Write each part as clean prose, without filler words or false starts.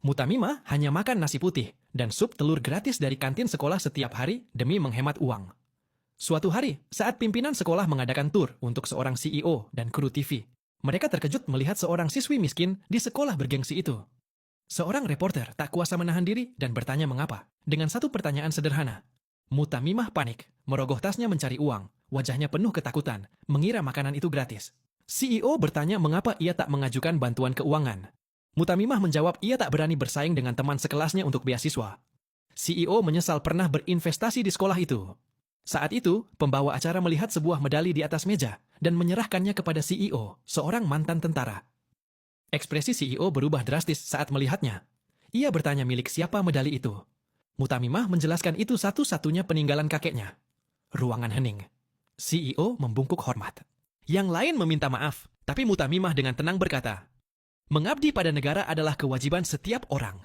Mutamimah hanya makan nasi putih dan sup telur gratis dari kantin sekolah setiap hari demi menghemat uang. Suatu hari, saat pimpinan sekolah mengadakan tur untuk seorang CEO dan kru TV, mereka terkejut melihat seorang siswi miskin di sekolah bergengsi itu. Seorang reporter tak kuasa menahan diri dan bertanya mengapa, dengan satu pertanyaan sederhana. Mutamimah panik, merogoh tasnya mencari uang, wajahnya penuh ketakutan, mengira makanan itu gratis. CEO bertanya mengapa ia tak mengajukan bantuan keuangan. Mutamimah menjawab ia tak berani bersaing dengan teman sekelasnya untuk beasiswa. CEO menyesal pernah berinvestasi di sekolah itu. Saat itu, pembawa acara melihat sebuah medali di atas meja dan menyerahkannya kepada CEO, seorang mantan tentara. Ekspresi CEO berubah drastis saat melihatnya. Ia bertanya milik siapa medali itu. Mutamimah menjelaskan itu satu-satunya peninggalan kakeknya. Ruangan hening. CEO membungkuk hormat. Yang lain meminta maaf, tapi Mutamimah dengan tenang berkata, "Mengabdi pada negara adalah kewajiban setiap orang."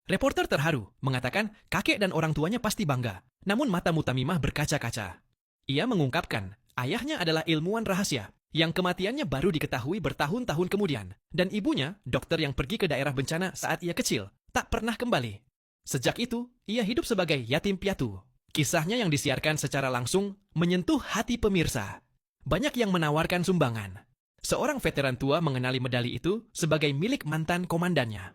Reporter terharu, mengatakan kakek dan orang tuanya pasti bangga. Namun mata Mutamimah berkaca-kaca. Ia mengungkapkan, ayahnya adalah ilmuwan rahasia, yang kematiannya baru diketahui bertahun-tahun kemudian. Dan ibunya, dokter yang pergi ke daerah bencana saat ia kecil, tak pernah kembali. Sejak itu, ia hidup sebagai yatim piatu. Kisahnya yang disiarkan secara langsung menyentuh hati pemirsa. Banyak yang menawarkan sumbangan. Seorang veteran tua mengenali medali itu sebagai milik mantan komandannya.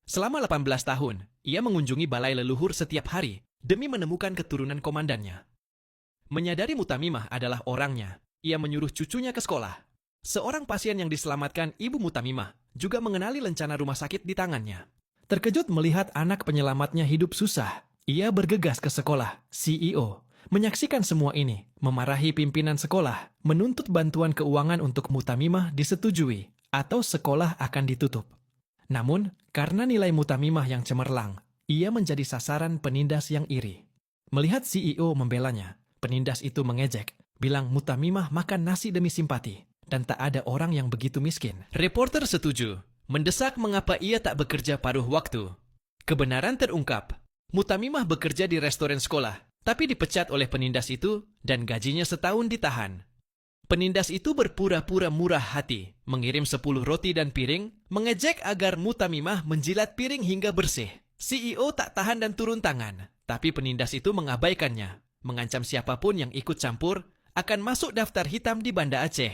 Selama 18 tahun, ia mengunjungi balai leluhur setiap hari demi menemukan keturunan komandannya. Menyadari Mutamimah adalah orangnya, ia menyuruh cucunya ke sekolah. Seorang pasien yang diselamatkan ibu Mutamimah juga mengenali lencana rumah sakit di tangannya. Terkejut melihat anak penyelamatnya hidup susah, ia bergegas ke sekolah. CEO menyaksikan semua ini, memarahi pimpinan sekolah, menuntut bantuan keuangan untuk Mutamimah disetujui atau sekolah akan ditutup. Namun, karena nilai Mutamimah yang cemerlang, ia menjadi sasaran penindas yang iri. Melihat CEO membelanya, penindas itu mengejek, bilang Mutamimah makan nasi demi simpati, dan tak ada orang yang begitu miskin. Reporter setuju, mendesak mengapa ia tak bekerja paruh waktu. Kebenaran terungkap, Mutamimah bekerja di restoran sekolah, tapi dipecat oleh penindas itu dan gajinya setahun ditahan. Penindas itu berpura-pura murah hati, mengirim 10 roti dan piring, mengejek agar Mutamimah menjilat piring hingga bersih. CEO tak tahan dan turun tangan, tapi penindas itu mengabaikannya, mengancam siapapun yang ikut campur akan masuk daftar hitam di Banda Aceh.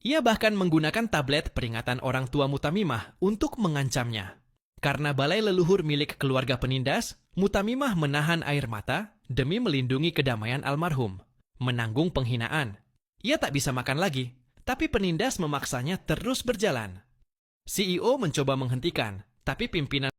Ia bahkan menggunakan tablet peringatan orang tua Mutamimah untuk mengancamnya. Karena balai leluhur milik keluarga penindas, Mutamimah menahan air mata demi melindungi kedamaian almarhum, menanggung penghinaan. Ia tak bisa makan lagi, tapi penindas memaksanya terus berjalan. CEO mencoba menghentikan, tapi pimpinan